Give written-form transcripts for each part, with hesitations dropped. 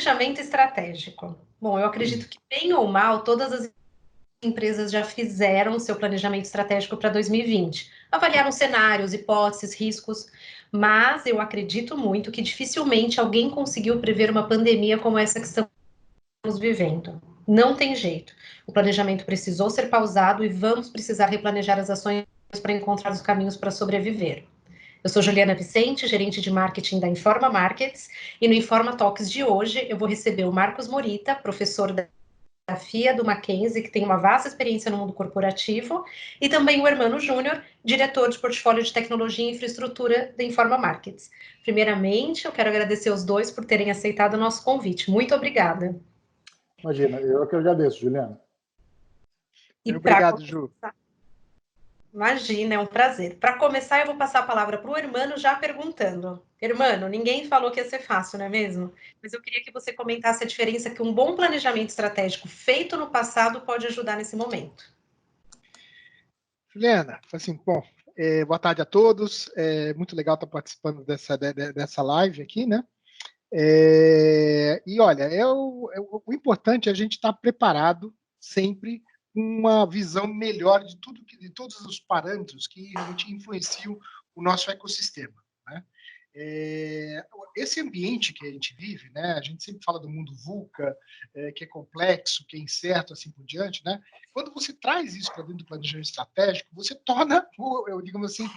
planejamento estratégico. Bom, eu acredito que, bem ou mal, todas as empresas já fizeram seu planejamento estratégico para 2020. Avaliaram cenários, hipóteses, riscos, mas eu acredito muito que dificilmente alguém conseguiu prever uma pandemia como essa que estamos vivendo. Não tem jeito. O planejamento precisou ser pausado e vamos precisar replanejar as ações para encontrar os caminhos para sobreviver. Eu sou Juliana Vicente, gerente de marketing da Informa Markets, e no Informa Talks de hoje eu vou receber o Marcos Morita, professor da FIA do Mackenzie, que tem uma vasta experiência no mundo corporativo, e também o Hermano Júnior, diretor de portfólio de tecnologia e infraestrutura da Informa Markets. Primeiramente, eu quero agradecer os dois por terem aceitado o nosso convite. Muito obrigada. Imagina, eu que agradeço, Juliana. Obrigado, Ju. Imagina, é um prazer. Para começar, eu vou passar a palavra para o Hermano já perguntando. Hermano, ninguém falou que ia ser fácil, não é mesmo? Mas eu queria que você comentasse a diferença que um bom planejamento estratégico feito no passado pode ajudar nesse momento. Juliana, assim, bom, boa tarde a todos. É muito legal estar participando dessa live aqui, né? E olha, o importante é a gente estar preparado sempre com uma visão melhor de todos os parâmetros que realmente influenciam o nosso ecossistema, né? Esse ambiente que a gente vive, né? A gente sempre fala do mundo VUCA, que é complexo, que é incerto, assim por diante, né? Quando você traz isso para dentro do planejamento estratégico, você torna, digamos assim,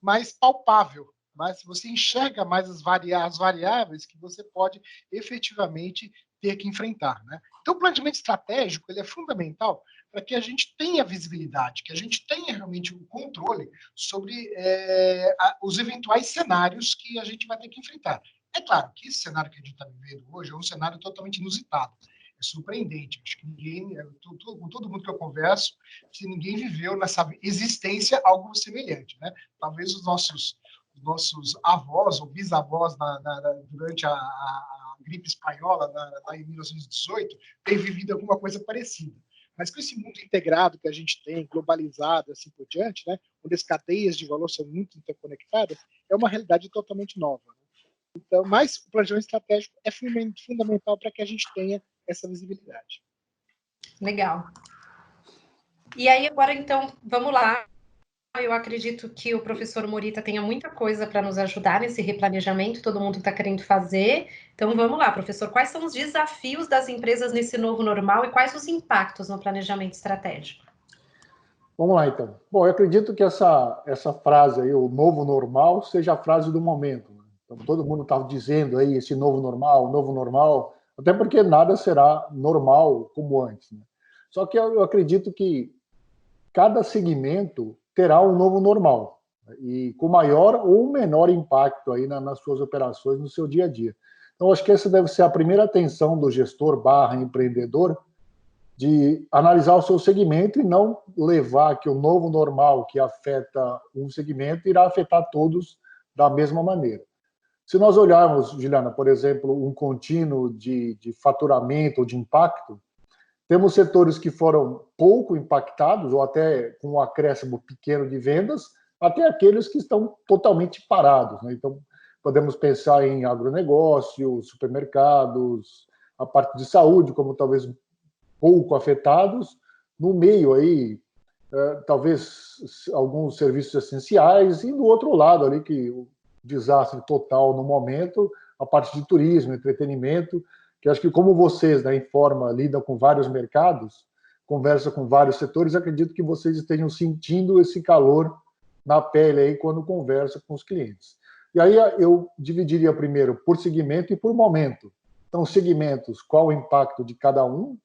mais palpável. Mas você enxerga mais as variáveis que você pode efetivamente ter que enfrentar, né? Então, o planejamento estratégico ele é fundamental para que a gente tenha visibilidade, que a gente tenha realmente o controle sobre os eventuais cenários que a gente vai ter que enfrentar. É claro que esse cenário que a gente está vivendo hoje é um cenário totalmente inusitado. É surpreendente. Acho que ninguém, com todo mundo que eu converso, que ninguém viveu nessa existência algo semelhante, né? Talvez os nossos avós ou bisavós durante a gripe espanhola lá em 1918 tenham vivido alguma coisa parecida. Mas com esse mundo integrado que a gente tem, globalizado, assim por diante, né, onde as cadeias de valor são muito interconectadas, é uma realidade totalmente nova. Né? Então, mas o planejamento estratégico é fundamental para que a gente tenha essa visibilidade. Legal. E aí, agora, então, vamos lá. Eu acredito que o professor Morita tenha muita coisa para nos ajudar nesse replanejamento, todo mundo está querendo fazer. Então, vamos lá, professor. Quais são os desafios das empresas nesse novo normal e quais os impactos no planejamento estratégico? Vamos lá, então. Bom, eu acredito que essa frase aí, o novo normal, seja a frase do momento. Né? Então, todo mundo está dizendo aí esse novo normal, até porque nada será normal como antes. Né? Só que eu acredito que cada segmento terá um novo normal, e com maior ou menor impacto aí nas suas operações, no seu dia a dia. Então, acho que essa deve ser a primeira atenção do gestor / empreendedor, de analisar o seu segmento e não levar que o novo normal que afeta um segmento irá afetar todos da mesma maneira. Se nós olharmos, Juliana, por exemplo, um contínuo de faturamento ou de impacto, temos setores que foram pouco impactados, ou até com um acréscimo pequeno de vendas, até aqueles que estão totalmente parados. Né? Então, podemos pensar em agronegócio, supermercados, a parte de saúde, como talvez pouco afetados, no meio aí, talvez alguns serviços essenciais, e do outro lado ali, que o desastre total no momento, a parte de turismo, entretenimento, que acho que como vocês, da Informa, lidam com vários mercados, conversam com vários setores, acredito que vocês estejam sentindo esse calor na pele aí quando conversam com os clientes. E aí eu dividiria primeiro por segmento e por momento. Então, segmentos, qual o impacto de cada um,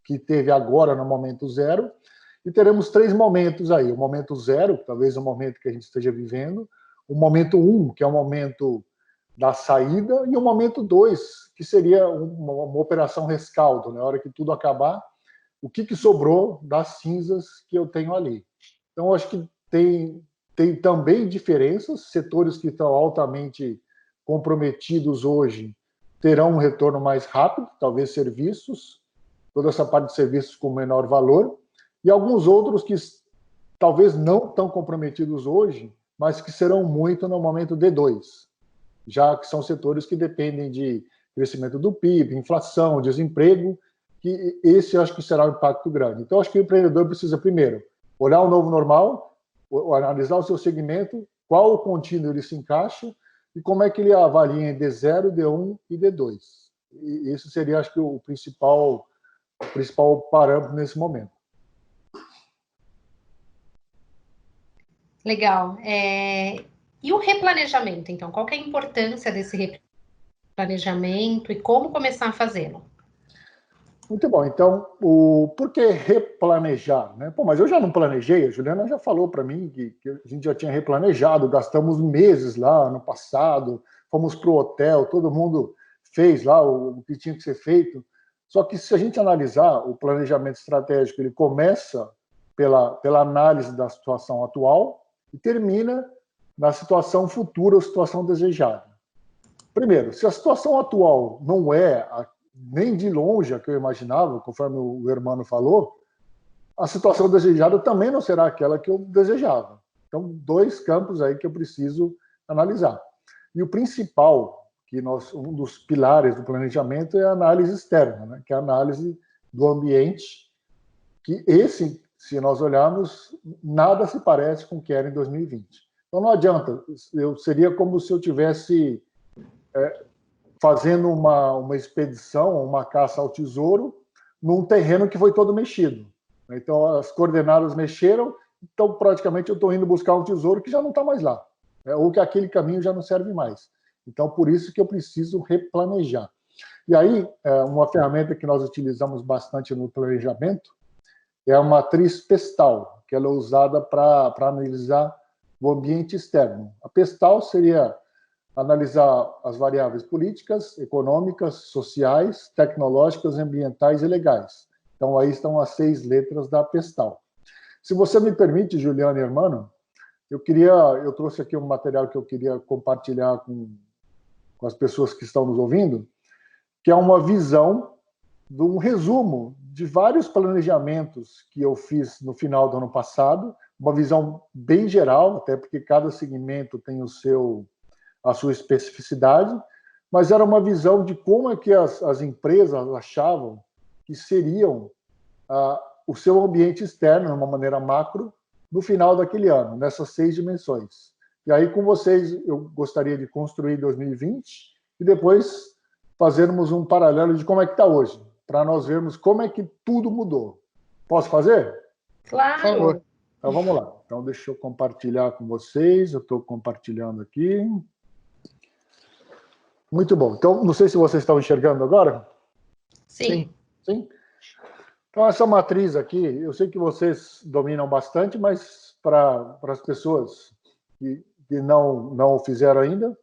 que teve agora no momento zero, e teremos 3 momentos aí. O momento zero, talvez o momento que a gente esteja vivendo, o momento 1, que é o momento da saída, e o momento 2, que seria uma operação rescaldo, na hora que tudo acabar, o que sobrou das cinzas que eu tenho ali. Então, acho que tem também diferenças, setores que estão altamente comprometidos hoje terão um retorno mais rápido, talvez serviços, toda essa parte de serviços com menor valor, e alguns outros que talvez não tão comprometidos hoje, mas que serão muito no momento D2, já que são setores que dependem de crescimento do PIB, inflação, desemprego, que esse eu acho que será um impacto grande. Então, acho que o empreendedor precisa, primeiro, olhar o novo normal, analisar o seu segmento, qual o contínuo ele se encaixa e como é que ele avalia em D0, D1 e D2. E isso seria, acho que, o principal parâmetro nesse momento. Legal. E o replanejamento, então? Qual que é a importância desse replanejamento e como começar a fazê-lo? Muito bom. Então, por que replanejar? Né? Pô, mas eu já não planejei, a Juliana já falou para mim que a gente já tinha replanejado, gastamos meses lá no passado, fomos para o hotel, todo mundo fez lá o que tinha que ser feito. Só que se a gente analisar o planejamento estratégico, ele começa pela análise da situação atual e termina na situação futura ou situação desejada. Primeiro, se a situação atual não é nem de longe a que eu imaginava, conforme o Hermano falou, a situação desejada também não será aquela que eu desejava. Então, dois campos aí que eu preciso analisar. E o principal, um dos pilares do planejamento é a análise externa, né? Que é a análise do ambiente, que esse, se nós olharmos, nada se parece com o que era em 2020. Então, não adianta, seria como se eu tivesse fazendo uma expedição, uma caça ao tesouro, num terreno que foi todo mexido. Então, as coordenadas mexeram, então, praticamente, eu estou indo buscar um tesouro que já não está mais lá, ou que aquele caminho já não serve mais. Então, por isso que eu preciso replanejar. E aí, uma ferramenta que nós utilizamos bastante no planejamento é a matriz PESTAL, que ela é usada para analisar o ambiente externo. A PESTAL seria analisar as variáveis políticas, econômicas, sociais, tecnológicas, ambientais e legais. Então, aí estão as 6 letras da PESTAL. Se você me permite, Juliana e Hermano, eu trouxe aqui um material que eu queria compartilhar com as pessoas que estão nos ouvindo, que é uma visão de um resumo de vários planejamentos que eu fiz no final do ano passado, uma visão bem geral, até porque cada segmento tem a sua especificidade, mas era uma visão de como é que as empresas achavam que seriam o seu ambiente externo, de uma maneira macro, no final daquele ano, nessas 6 dimensões. E aí, com vocês, eu gostaria de construir 2020 e depois fazermos um paralelo de como é que está hoje, para nós vermos como é que tudo mudou. Posso fazer? Claro! Por favor. Então, vamos lá. Então, deixa eu compartilhar com vocês. Eu estou compartilhando aqui. Muito bom. Então, não sei se vocês estão enxergando agora. Sim. Sim? Então, essa matriz aqui, eu sei que vocês dominam bastante, mas para as pessoas que não o fizeram ainda,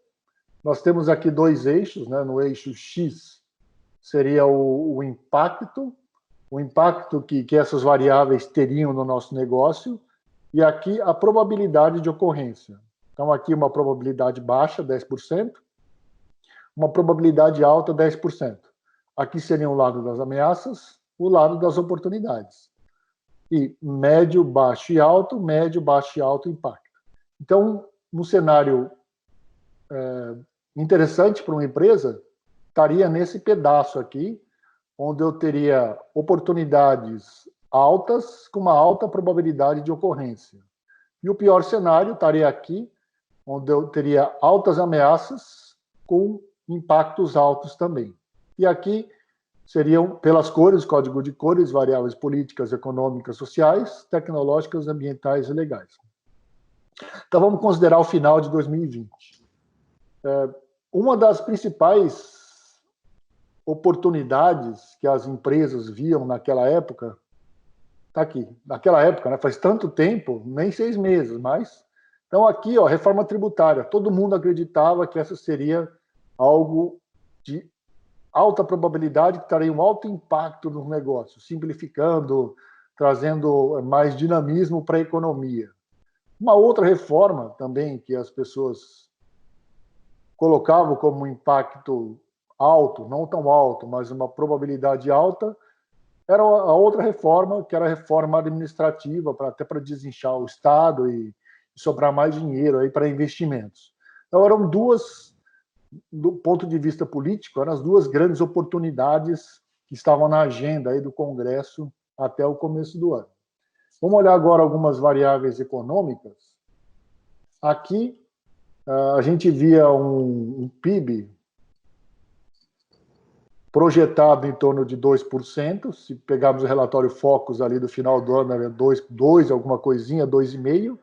nós temos aqui 2 eixos, né? No eixo X seria o impacto que essas variáveis teriam no nosso negócio, e aqui a probabilidade de ocorrência. Então, aqui uma probabilidade baixa, 10%, uma probabilidade alta, 10%. Aqui seria o lado das ameaças, o lado das oportunidades. E médio, baixo e alto, médio, baixo e alto impacto. Então, no cenário interessante para uma empresa, estaria nesse pedaço aqui, onde eu teria oportunidades altas com uma alta probabilidade de ocorrência. E o pior cenário estaria aqui, onde eu teria altas ameaças com impactos altos também. E aqui seriam, pelas cores, código de cores, variáveis políticas, econômicas, sociais, tecnológicas, ambientais e legais. Então, vamos considerar o final de 2020. Uma das principais oportunidades que as empresas viam naquela época, está aqui, naquela época, né, faz tanto tempo, nem 6 meses, mas... Então, aqui, reforma tributária. Todo mundo acreditava que essa seria algo de alta probabilidade, que teria um alto impacto no negócio, simplificando, trazendo mais dinamismo para a economia. Uma outra reforma também que as pessoas colocavam como um impacto alto, não tão alto, mas uma probabilidade alta, era a outra reforma, que era a reforma administrativa, até para desinchar o Estado e sobrar mais dinheiro aí para investimentos. Então, eram duas do ponto de vista político, eram as duas grandes oportunidades que estavam na agenda aí do Congresso até o começo do ano. Vamos olhar agora algumas variáveis econômicas. Aqui, a gente via um PIB projetado em torno de 2%. Se pegarmos o relatório Focus ali do final do ano, era 2, alguma coisinha, 2,5%.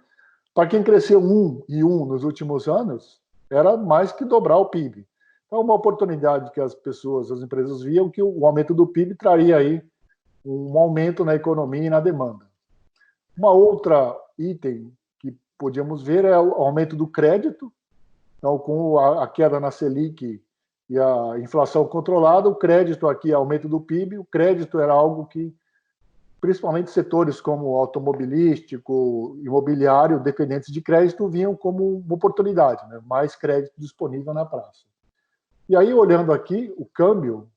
Para quem cresceu 1,1 nos últimos anos, era mais que dobrar o PIB. Então, uma oportunidade que as pessoas, as empresas viam que o aumento do PIB traria aí um aumento na economia e na demanda. Uma outra item que podíamos ver é o aumento do crédito. Então, com a queda na Selic e a inflação controlada, o crédito aqui, aumento do PIB, o crédito era algo que, principalmente setores como automobilístico, imobiliário, dependentes de crédito, viam como uma oportunidade, né? Mais crédito disponível na praça. E aí, olhando aqui, o câmbio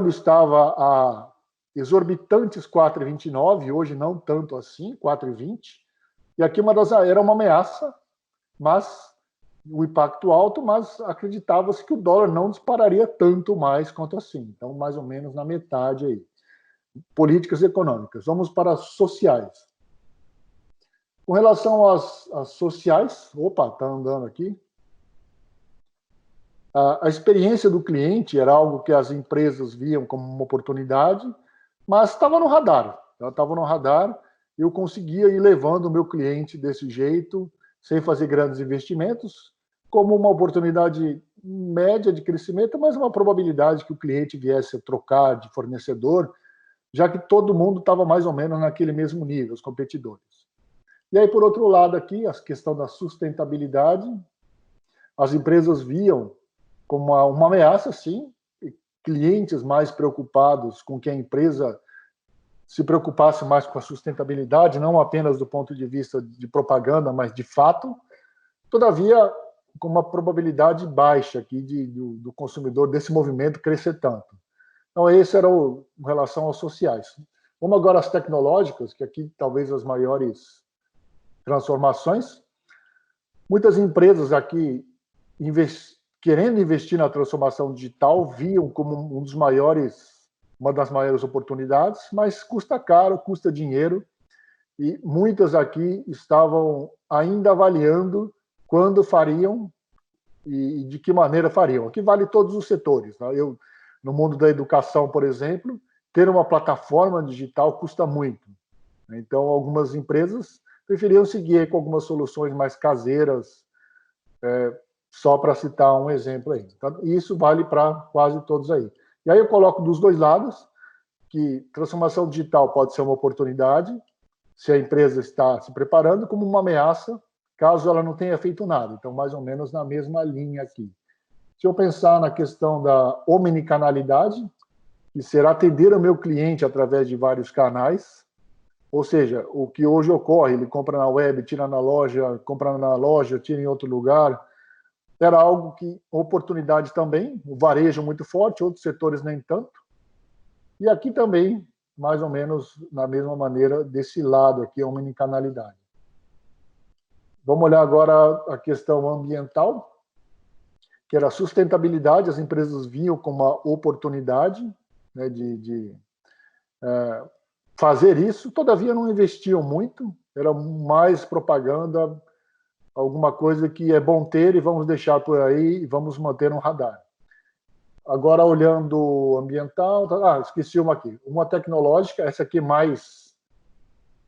estava a exorbitantes 4,29, hoje não tanto assim, 4,20. E aqui era uma ameaça, mas o impacto alto, mas acreditava-se que o dólar não dispararia tanto mais quanto assim. Então, mais ou menos na metade aí. Políticas econômicas. Vamos para as sociais. Com relação às sociais, opa, está andando aqui. A experiência do cliente era algo que as empresas viam como uma oportunidade, mas estava no radar. Estava no radar, eu conseguia ir levando o meu cliente desse jeito, sem fazer grandes investimentos, como uma oportunidade média de crescimento, mas uma probabilidade que o cliente viesse a trocar de fornecedor, já que todo mundo estava mais ou menos naquele mesmo nível, os competidores. E aí, por outro lado, aqui, a questão da sustentabilidade, as empresas viam como uma ameaça, sim, clientes mais preocupados com que a empresa se preocupasse mais com a sustentabilidade, não apenas do ponto de vista de propaganda, mas de fato. Todavia, com uma probabilidade baixa aqui do consumidor desse movimento crescer tanto. Então, esse era com relação aos sociais. Vamos agora às tecnológicas, que aqui talvez as maiores transformações. Muitas empresas aqui querendo investir na transformação digital viam como uma das maiores oportunidades, mas custa caro, custa dinheiro, e muitas aqui estavam ainda avaliando quando fariam e de que maneira fariam. Aqui vale todos os setores. Né? No mundo da educação, por exemplo, ter uma plataforma digital custa muito. Então, algumas empresas preferiam seguir com algumas soluções mais caseiras, só para citar um exemplo aí. Então, isso vale para quase todos aí. E aí eu coloco dos dois lados que transformação digital pode ser uma oportunidade, se a empresa está se preparando, como uma ameaça, caso ela não tenha feito nada. Então, mais ou menos na mesma linha aqui. Se eu pensar na questão da omnicanalidade, que será atender o meu cliente através de vários canais, ou seja, o que hoje ocorre, ele compra na web, tira na loja, compra na loja, tira em outro lugar, era algo que, oportunidade também, o varejo muito forte, outros setores nem tanto, e aqui também, mais ou menos, na mesma maneira, desse lado aqui, a omnicanalidade. Vamos olhar agora a questão ambiental, que era a sustentabilidade, as empresas viam como uma oportunidade, né, de fazer isso, todavia não investiam muito, era mais propaganda, alguma coisa que é bom ter e vamos deixar por aí e vamos manter no radar. Agora, olhando ambiental, esqueci uma aqui, uma tecnológica, essa aqui mais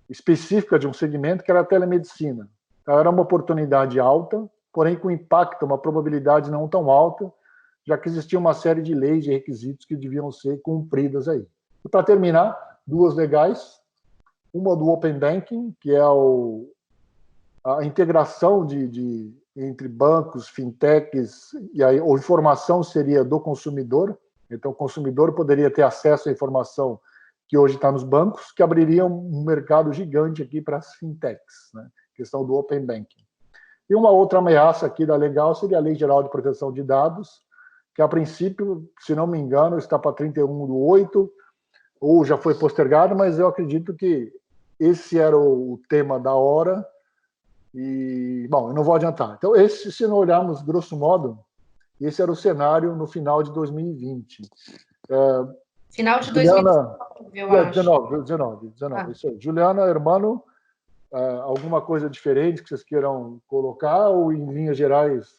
específica de um segmento, que era a telemedicina. Então, era uma oportunidade alta, porém com impacto, uma probabilidade não tão alta, já que existia uma série de leis e requisitos que deviam ser cumpridas aí. E para terminar, duas legais, uma do Open Banking, que é a integração entre bancos, fintechs, e aí a informação seria do consumidor, então o consumidor poderia ter acesso à informação que hoje está nos bancos, que abriria um mercado gigante aqui para as fintechs, né? Questão do Open Banking. E uma outra ameaça aqui da legal seria a Lei Geral de Proteção de Dados, que a princípio, se não me engano, está para 31/8, ou já foi postergado, mas eu acredito que esse era o tema da hora. E, bom, eu não vou adiantar. Então, se não olharmos, grosso modo, Esse era o cenário no final de 2020. Final de Juliana, 2019, eu acho. 19, isso aí. Juliana, Hermano, alguma coisa diferente que vocês queiram colocar ou, em linhas gerais?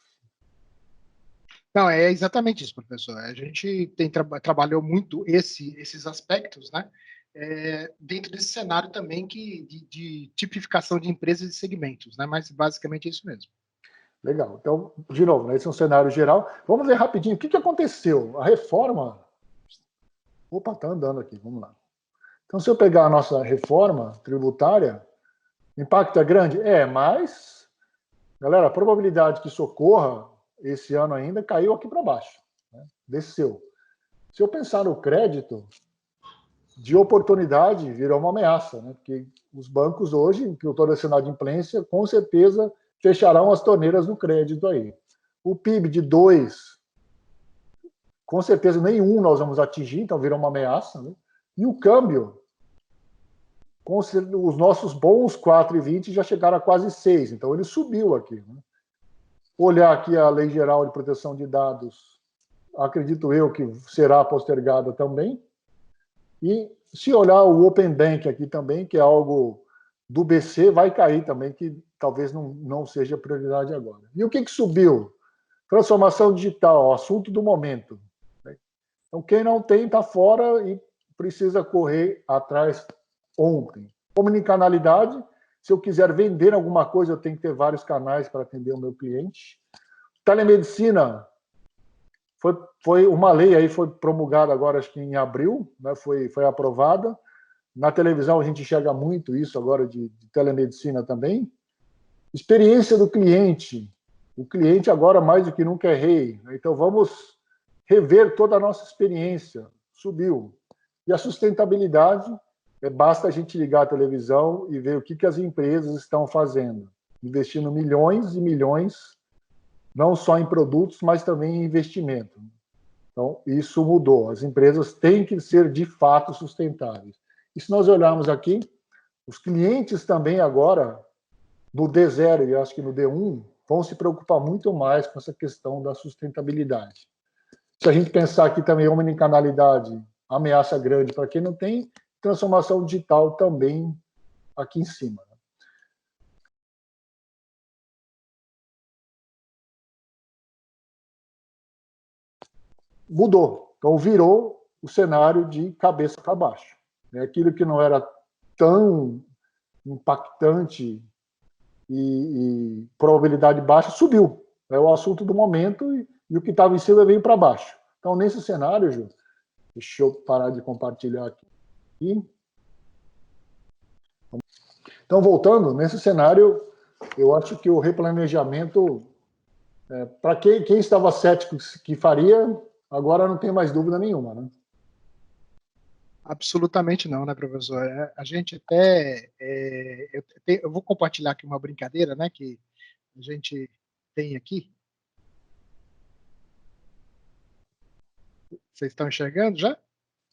Não, é exatamente isso, professor. A gente trabalhou muito esses aspectos, né? Dentro desse cenário também de tipificação de empresas e segmentos, né? Mas basicamente é isso mesmo. Legal. Então, de novo, né, esse é um cenário geral. Vamos ver rapidinho o que aconteceu. A reforma... Opa, está andando aqui, vamos lá. Então, se eu pegar a nossa reforma tributária, o impacto é grande? Mas, galera, a probabilidade que isso ocorra esse ano ainda caiu aqui para baixo, né? Desceu. Se eu pensar no crédito, de oportunidade virou uma ameaça, né? Porque os bancos hoje, que eu estou nacional de implência, com certeza fecharão as torneiras do crédito aí. O PIB de 2, com certeza nenhum nós vamos atingir, então virou uma ameaça, né? E o câmbio, os nossos bons 4,20 já chegaram a quase 6, então ele subiu aqui, né? Olhar aqui a Lei Geral de Proteção de Dados, acredito eu que será postergada também. E se olhar o Open Bank aqui também, que é algo do BC, vai cair também, que talvez não seja prioridade agora. E o que subiu? Transformação digital, assunto do momento. Então, quem não tem, está fora e precisa correr atrás ontem. Omnicanalidade, se eu quiser vender alguma coisa, eu tenho que ter vários canais para atender o meu cliente. Telemedicina, foi uma lei aí, foi promulgada agora, acho que em abril, né, foi aprovada. Na televisão a gente enxerga muito isso agora de telemedicina também. Experiência do cliente. O cliente agora mais do que nunca é rei, né? Então vamos rever toda a nossa experiência. Subiu. E a sustentabilidade, basta a gente ligar a televisão e ver o que as empresas estão fazendo. Investindo milhões e milhões, não só em produtos, mas também em investimento. Então, isso mudou. As empresas têm que ser, de fato, sustentáveis. E se nós olharmos aqui, os clientes também agora, no D0 e acho que no D1, vão se preocupar muito mais com essa questão da sustentabilidade. Se a gente pensar aqui também omnicanalidade, ameaça grande para quem não tem, transformação digital também aqui em cima. Mudou. Então, virou o cenário de cabeça para baixo. Aquilo que não era tão impactante e probabilidade baixa subiu. É o assunto do momento e o que estava em cima veio para baixo. Então, nesse cenário, Ju, deixa eu parar de compartilhar aqui. Então, voltando, nesse cenário, eu acho que o replanejamento, para quem estava cético que faria, agora não tem mais dúvida nenhuma, né? Absolutamente não, né, professor? A gente até... eu vou compartilhar aqui uma brincadeira, né, que a gente tem aqui. Vocês estão enxergando já?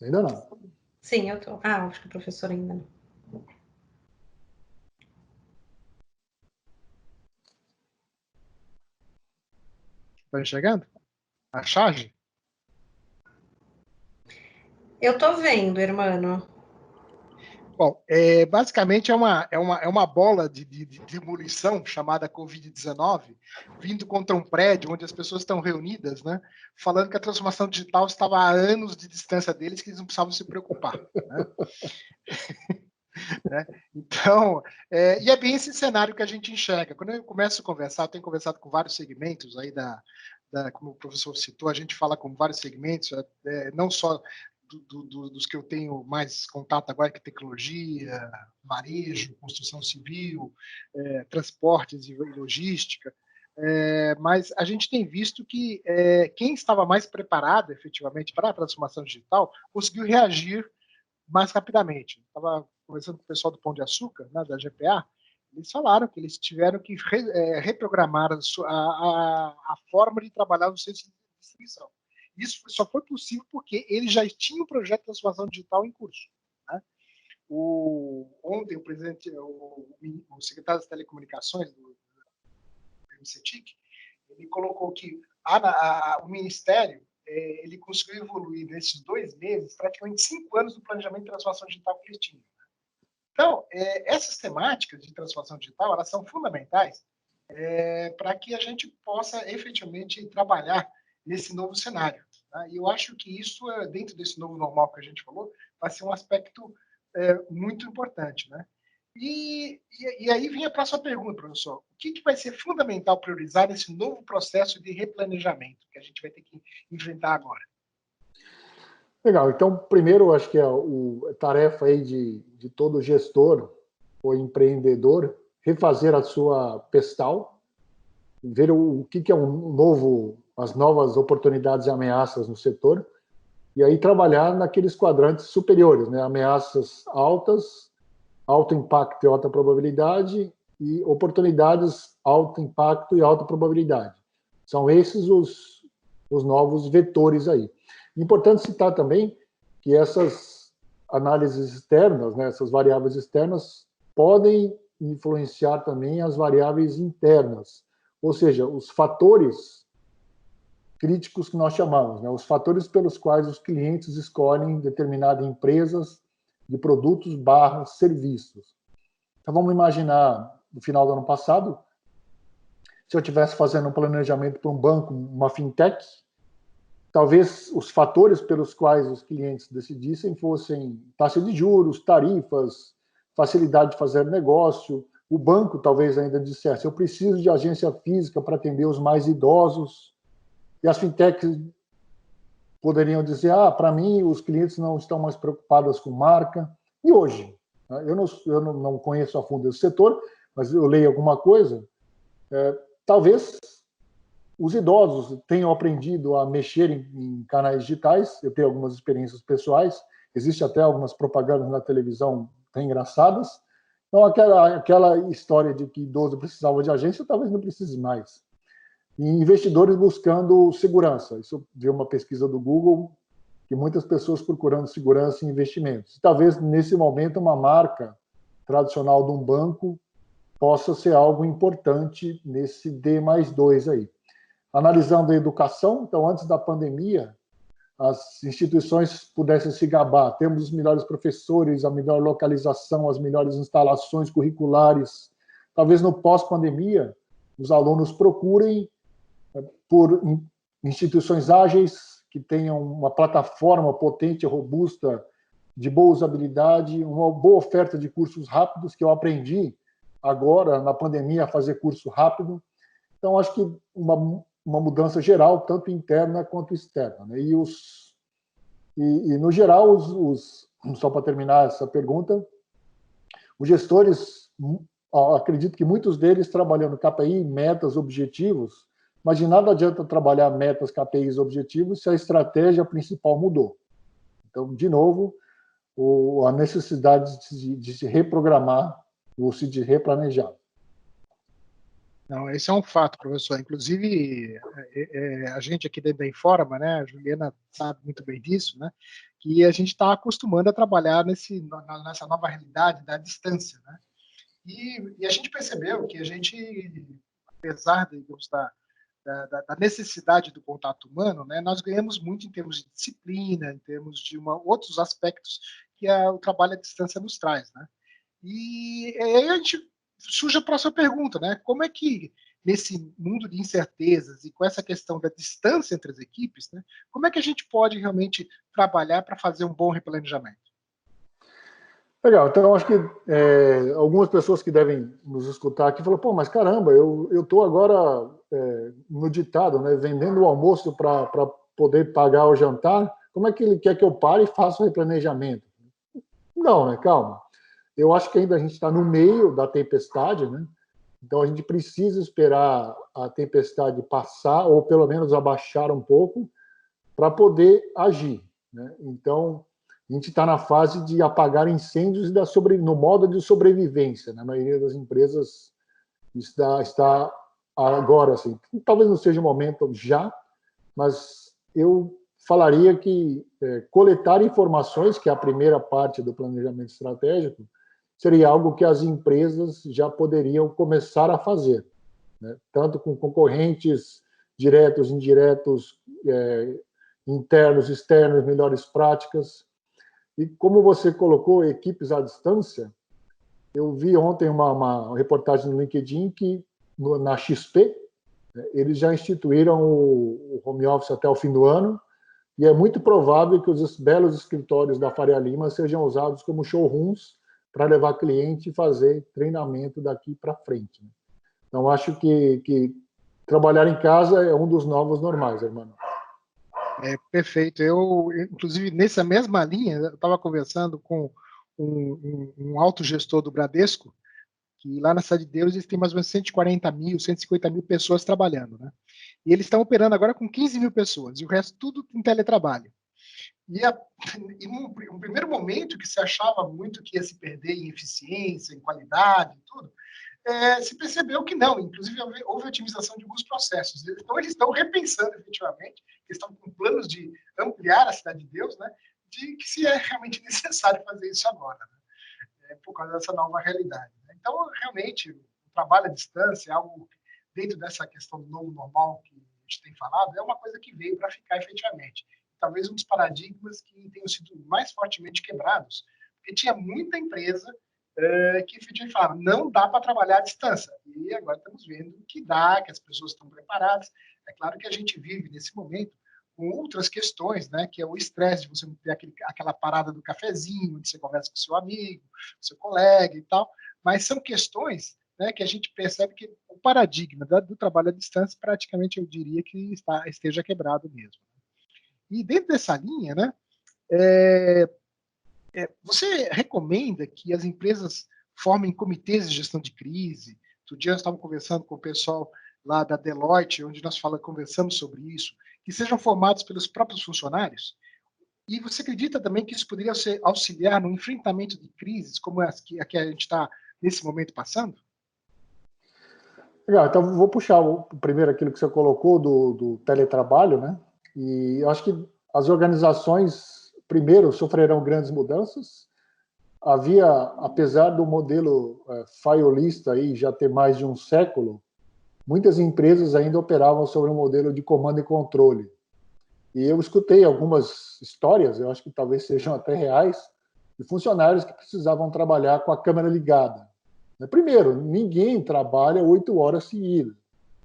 Ainda não. Sim, eu estou. Acho que o professor ainda não. Estão enxergando? A charge? Eu estou vendo, hermano. Bom, basicamente é uma bola de munição chamada Covid-19 vindo contra um prédio onde as pessoas estão reunidas, né, falando que a transformação digital estava a anos de distância deles, que eles não precisavam se preocupar. Né? Né? Então, e é bem esse cenário que a gente enxerga. Quando eu começo a conversar, eu tenho conversado com vários segmentos aí como o professor citou, a gente fala com vários segmentos, não só dos que eu tenho mais contato agora, que é tecnologia, varejo, construção civil, transportes e logística, mas a gente tem visto que quem estava mais preparado, efetivamente, para a transformação digital, conseguiu reagir mais rapidamente. Estava conversando com o pessoal do Pão de Açúcar, né, da GPA, eles falaram que eles tiveram que reprogramar a forma de trabalhar no centro de distribuição. Isso só foi possível porque eles já tinham um projeto de transformação digital em curso. Né? Ontem, o secretário das Telecomunicações, do MCTIC, ele colocou que o Ministério ele conseguiu evoluir nesses 2 meses praticamente 5 anos do planejamento de transformação digital que eles tinham. Então, essas temáticas de transformação digital, elas são fundamentais para que a gente possa efetivamente trabalhar nesse novo cenário. Tá? E eu acho que isso, dentro desse novo normal que a gente falou, vai ser um aspecto muito importante. Né? E aí vem a próxima pergunta, professor. O que vai ser fundamental priorizar nesse novo processo de replanejamento que a gente vai ter que enfrentar agora? Legal. Então, primeiro, acho que a tarefa aí de todo gestor ou empreendedor refazer a sua pestal, ver o que é as novas oportunidades e ameaças no setor, e aí trabalhar naqueles quadrantes superiores, né? Ameaças altas, alto impacto e alta probabilidade, e oportunidades alto impacto e alta probabilidade. São esses os novos vetores aí. Importante citar também que essas análises externas, né, essas variáveis externas, podem influenciar também as variáveis internas, ou seja, os fatores críticos que nós chamamos, né, os fatores pelos quais os clientes escolhem determinadas empresas de produtos / serviços. Então, vamos imaginar, no final do ano passado, se eu estivesse fazendo um planejamento para um banco, uma fintech, talvez os fatores pelos quais os clientes decidissem fossem taxa de juros, tarifas, facilidade de fazer negócio. O banco talvez ainda dissesse, eu preciso de agência física para atender os mais idosos. E as fintechs poderiam dizer, para mim os clientes não estão mais preocupados com marca. E hoje? Eu não conheço a fundo esse setor, mas eu leio alguma coisa. Talvez os idosos tenham aprendido a mexer em canais digitais. Eu tenho algumas experiências pessoais. Existe até algumas propagandas na televisão bem engraçadas. Então, aquela história de que idoso precisava de agência, talvez não precise mais. E investidores buscando segurança. Isso veio uma pesquisa do Google, que muitas pessoas procurando segurança em investimentos. Talvez, nesse momento, uma marca tradicional de um banco possa ser algo importante nesse D+2 aí. Analisando a educação, então, antes da pandemia, as instituições pudessem se gabar. Temos os melhores professores, a melhor localização, as melhores instalações curriculares. Talvez no pós-pandemia, os alunos procurem por instituições ágeis, que tenham uma plataforma potente e robusta, de boa usabilidade, uma boa oferta de cursos rápidos, que eu aprendi agora, na pandemia, a fazer curso rápido. Então, acho que uma mudança geral, tanto interna quanto externa. Né? E no geral, só para terminar essa pergunta, os gestores, acredito que muitos deles trabalhando KPI, metas, objetivos, mas de nada adianta trabalhar metas, KPIs, objetivos, se a estratégia principal mudou. Então, de novo, a necessidade de se reprogramar ou de replanejar. Não, esse é um fato, professor. Inclusive, a gente aqui dentro da Informa, né, a Juliana sabe muito bem disso, né, que a gente está acostumando a trabalhar nessa nova realidade da distância. Né? E a gente percebeu que a gente, apesar digamos, da necessidade do contato humano, né, nós ganhamos muito em termos de disciplina, em termos de outros aspectos que o trabalho à distância nos traz. Né? E aí a gente surge a próxima pergunta, né? Como é que, nesse mundo de incertezas e com essa questão da distância entre as equipes, né, como é que a gente pode realmente trabalhar para fazer um bom replanejamento? Legal, então acho que algumas pessoas que devem nos escutar aqui falam, mas caramba, eu estou agora no ditado, né, vendendo o almoço para poder pagar o jantar, como é que ele quer que eu pare e faça o replanejamento? Não, né, calma. Eu acho que ainda a gente está no meio da tempestade, né? Então a gente precisa esperar a tempestade passar, ou pelo menos abaixar um pouco, para poder agir. Né? Então, a gente está na fase de apagar incêndios no modo de sobrevivência. Na maioria das empresas está agora, assim. Talvez não seja o momento já, mas eu falaria que coletar informações, que é a primeira parte do planejamento estratégico, seria algo que as empresas já poderiam começar a fazer, né? Tanto com concorrentes diretos, indiretos, internos, externos, melhores práticas. E como você colocou equipes à distância, eu vi ontem uma reportagem no LinkedIn que na XP eles já instituíram o home office até o fim do ano, e é muito provável que os belos escritórios da Faria Lima sejam usados como showrooms para levar cliente e fazer treinamento daqui para frente. Então, acho que trabalhar em casa é um dos novos normais, irmão. Perfeito. Eu, inclusive, nessa mesma linha, eu estava conversando com um alto gestor do Bradesco, que lá na Cidade de Deus eles têm mais ou menos 140 mil, 150 mil pessoas trabalhando, né? E eles estão operando agora com 15 mil pessoas, e o resto tudo em teletrabalho. E num primeiro momento que se achava muito que ia se perder em eficiência, em qualidade e tudo, se percebeu que não, inclusive houve otimização de alguns processos. Então, eles estão repensando efetivamente, eles estão com planos de ampliar a Cidade de Deus, né, de que se é realmente necessário fazer isso agora, né, por causa dessa nova realidade. Né. Então, realmente, o trabalho à distância, algo dentro dessa questão do novo normal que a gente tem falado, é uma coisa que veio para ficar efetivamente. Talvez um dos paradigmas que tenham sido mais fortemente quebrados, porque tinha muita empresa que efetivamente falava, não dá para trabalhar à distância. E agora estamos vendo que dá, que as pessoas estão preparadas. É claro que a gente vive nesse momento com outras questões, né, que é o estresse de você ter aquela parada do cafezinho, onde você conversa com seu amigo, seu colega e tal, mas são questões, né, que a gente percebe que o paradigma do trabalho à distância, praticamente eu diria que esteja quebrado mesmo. E dentro dessa linha, né, você recomenda que as empresas formem comitês de gestão de crise? Outro dia nós estávamos conversando com o pessoal lá da Deloitte, onde nós conversamos sobre isso, que sejam formados pelos próprios funcionários? E você acredita também que isso poderia auxiliar no enfrentamento de crises como a que a gente está nesse momento passando? Legal, então vou puxar primeiro aquilo que você colocou do teletrabalho, né? E eu acho que as organizações, primeiro, sofrerão grandes mudanças. Havia, apesar do modelo faiolista aí já ter mais de um século, muitas empresas ainda operavam sobre um modelo de comando e controle. E eu escutei algumas histórias, eu acho que talvez sejam até reais, de funcionários que precisavam trabalhar com a câmera ligada. Primeiro, ninguém trabalha 8 horas seguidas.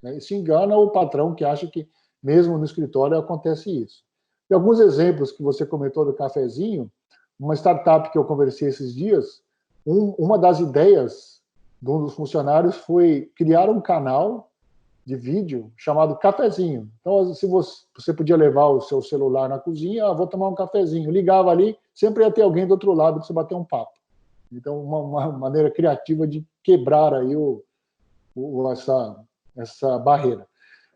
E se engana o patrão que acha que mesmo no escritório acontece isso. E alguns exemplos que você comentou do cafezinho, uma startup que eu conversei esses dias, uma das ideias de um dos funcionários foi criar um canal de vídeo chamado Cafezinho. Então, se você podia levar o seu celular na cozinha, vou tomar um cafezinho. Ligava ali, sempre ia ter alguém do outro lado para você bater um papo. Então, uma maneira criativa de quebrar aí essa barreira.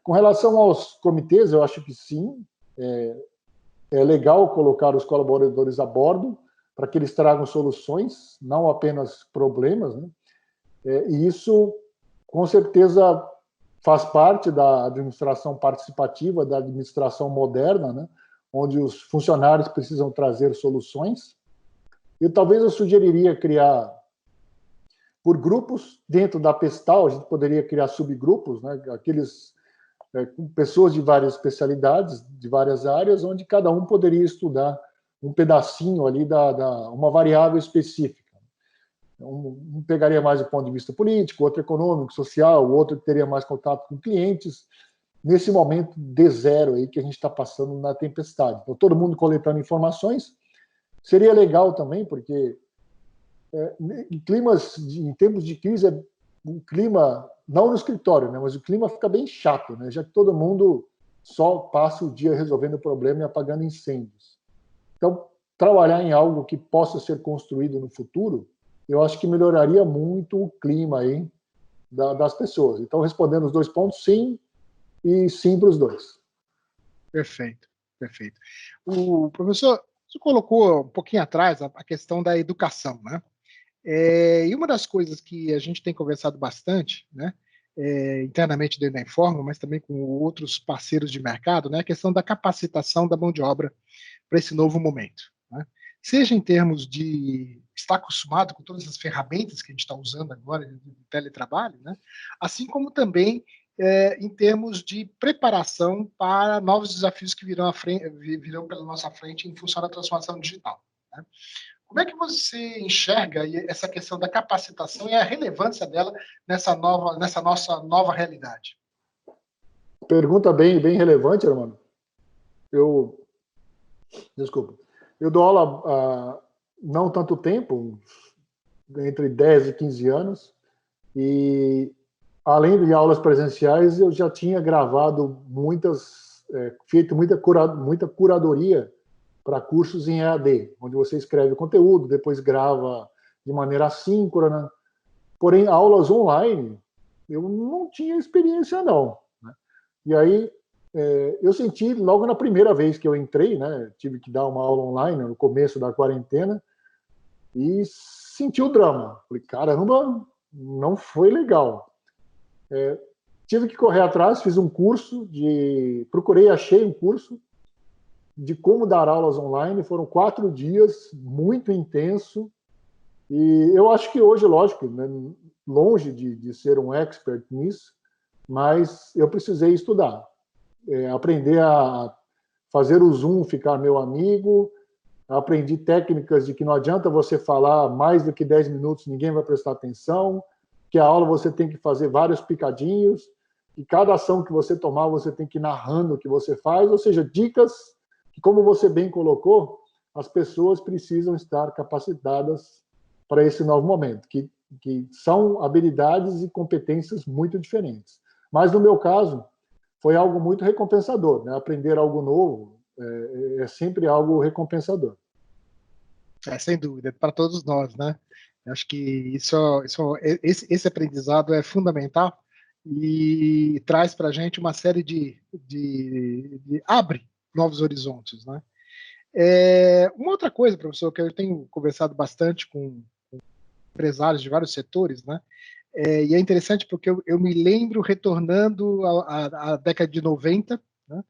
Com relação aos comitês, eu acho que sim, é legal colocar os colaboradores a bordo para que eles tragam soluções, não apenas problemas, né? E isso, com certeza, faz parte da administração participativa, da administração moderna, né? Onde os funcionários precisam trazer soluções. E talvez eu sugeriria criar por grupos, dentro da Pestal, a gente poderia criar subgrupos, né? Com pessoas de várias especialidades, de várias áreas, onde cada um poderia estudar um pedacinho ali uma variável específica. Um pegaria mais do ponto de vista político, outro econômico, social, o outro teria mais contato com clientes, nesse momento de zero aí que a gente está passando na tempestade. Então, todo mundo coletando informações. Seria legal também, porque em tempos de crise, o clima, não no escritório, né, mas o clima fica bem chato, né, já que todo mundo só passa o dia resolvendo o problema e apagando incêndios. Então, trabalhar em algo que possa ser construído no futuro, eu acho que melhoraria muito o clima aí das pessoas. Então, respondendo os 2 pontos, sim, e sim para os 2. Perfeito, perfeito. O professor, você colocou um pouquinho atrás a questão da educação, né? E uma das coisas que a gente tem conversado bastante, né, internamente dentro da Informa, mas também com outros parceiros de mercado, né, a questão da capacitação da mão de obra para esse novo momento, né? Seja em termos de estar acostumado com todas as ferramentas que a gente está usando agora de teletrabalho, né, assim como também em termos de preparação para novos desafios que virão pela nossa frente em função da transformação digital, né? Como é que você enxerga essa questão da capacitação e a relevância dela nessa nossa nova realidade? Pergunta bem relevante, Armando. Desculpa. Eu dou aula há não tanto tempo, entre 10 e 15 anos, e além de aulas presenciais, eu já tinha gravado feito muita curadoria para cursos em EAD, onde você escreve o conteúdo, depois grava de maneira assíncrona. Porém, aulas online, eu não tinha experiência, não, né? E aí, eu senti, logo na primeira vez que eu entrei, né, tive que dar uma aula online no começo da quarentena, e senti o drama. Falei, caramba, não foi legal. Tive que correr atrás, fiz um curso achei um curso de como dar aulas online. Foram 4 dias, muito intenso. E eu acho que hoje, lógico, né, longe de ser um expert nisso, mas eu precisei estudar, aprender a fazer o Zoom ficar meu amigo. Aprendi técnicas de que não adianta você falar mais do que 10 minutos, ninguém vai prestar atenção, que a aula você tem que fazer vários picadinhos, e cada ação que você tomar, você tem que ir narrando o que você faz, ou seja, dicas que, como você bem colocou, as pessoas precisam estar capacitadas para esse novo momento, que são habilidades e competências muito diferentes. Mas, no meu caso, foi algo muito recompensador, né? Aprender algo novo é sempre algo recompensador. Sem dúvida, para todos nós, né? Acho que esse aprendizado é fundamental e traz para a gente uma série abre novos horizontes, né? Uma outra coisa, professor, que eu tenho conversado bastante com empresários de vários setores, né? E é interessante porque eu me lembro retornando à década de 90, né?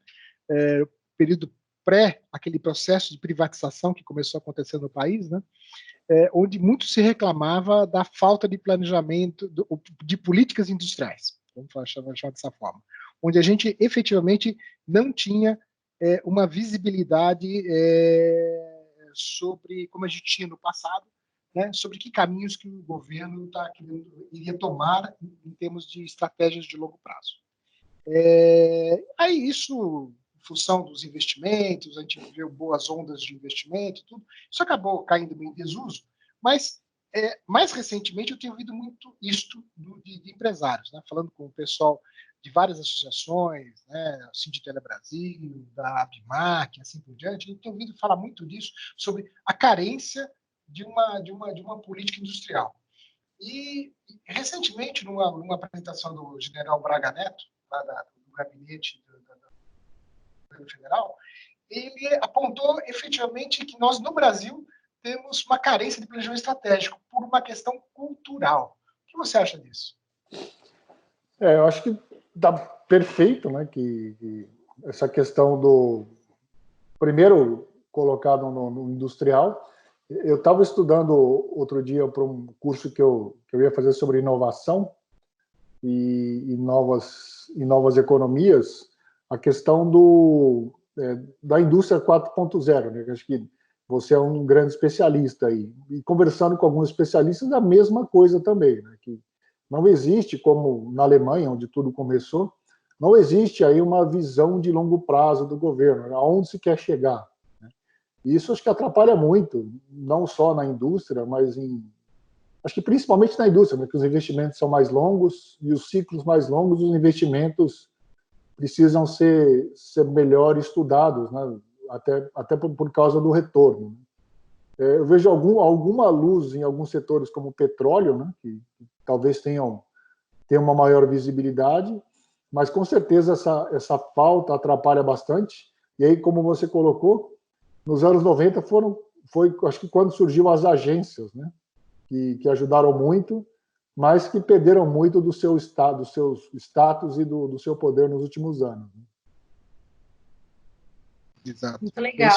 Período aquele processo de privatização que começou a acontecer no país, né? Onde muito se reclamava da falta de planejamento de políticas industriais, vamos chamar dessa forma, onde a gente efetivamente não tinha uma visibilidade sobre, como a gente tinha no passado, né, sobre que caminhos que o governo iria tomar em termos de estratégias de longo prazo. Aí isso, em função dos investimentos, a gente viveu boas ondas de investimento, tudo, isso acabou caindo em desuso, mas mais recentemente eu tenho ouvido muito isto de empresários, né, falando com o pessoal de várias associações, né, Sinditele Brasil, da Abimac, assim por diante, eu tenho ouvido falar muito disso, sobre a carência de uma política industrial. E, recentemente, numa apresentação do general Braga Neto, lá do gabinete do governo federal, ele apontou efetivamente que nós, no Brasil, temos uma carência de planejamento estratégico por uma questão cultural. O que você acha disso? Eu acho que está perfeito, né, que essa questão do primeiro colocado no industrial. Eu estava estudando outro dia para um curso que eu ia fazer sobre inovação e novas economias, a questão da indústria 4.0, né? Acho que você é um grande especialista aí. E conversando com alguns especialistas, a mesma coisa também, né? Que não existe, como na Alemanha, onde tudo começou, não existe aí uma visão de longo prazo do governo, aonde se quer chegar. E isso acho que atrapalha muito, não só na indústria, mas acho que principalmente na indústria, né, que os investimentos são mais longos e os ciclos mais longos, os investimentos precisam ser melhor estudados, né, até por causa do retorno. Eu vejo alguma luz em alguns setores como o petróleo, né, que talvez tenham uma maior visibilidade, mas com certeza essa falta atrapalha bastante. E aí, como você colocou, nos anos 90 foi, acho que quando surgiu as agências, né, que ajudaram muito, mas que perderam muito do seu status e do seu poder nos últimos anos. Exato. Muito legal.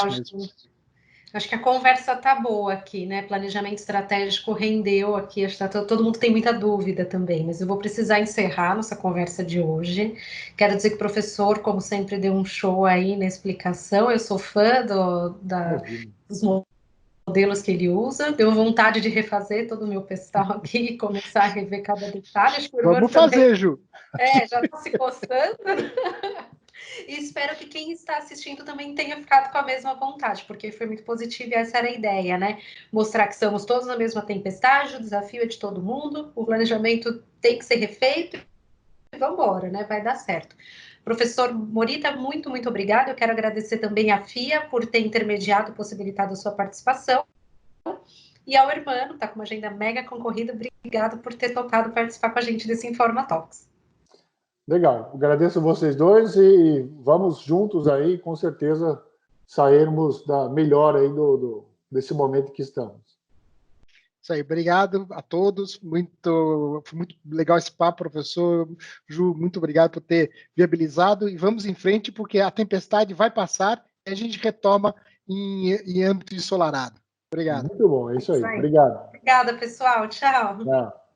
Acho que a conversa tá boa aqui, né? Planejamento estratégico rendeu aqui. Acho que todo mundo tem muita dúvida também, mas eu vou precisar encerrar nossa conversa de hoje. Quero dizer que o professor, como sempre, deu um show aí na explicação. Eu sou fã dos modelos que ele usa. Deu vontade de refazer todo o meu pestal aqui e começar a rever cada detalhe. Acho que o Urbano Vamos fazer, Ju. já está se coçando. E espero que quem está assistindo também tenha ficado com a mesma vontade, porque foi muito positivo e essa era a ideia, né? Mostrar que estamos todos na mesma tempestade, o desafio é de todo mundo, o planejamento tem que ser refeito e vamos embora, né? Vai dar certo. Professor Morita, muito, muito obrigada. Eu quero agradecer também à FIA por ter intermediado e possibilitado a sua participação. E ao Urbano, está com uma agenda mega concorrida. Obrigado por ter topado participar com a gente desse Informa Talks. Legal, agradeço vocês dois e vamos juntos aí, com certeza, sairmos melhor aí desse momento que estamos. Isso aí, obrigado a todos, foi muito legal esse papo, professor Ju, muito obrigado por ter viabilizado e vamos em frente porque a tempestade vai passar e a gente retoma em âmbito ensolarado. Obrigado. Muito bom, é isso aí. Obrigado. Obrigada, pessoal. Tchau. Tchau.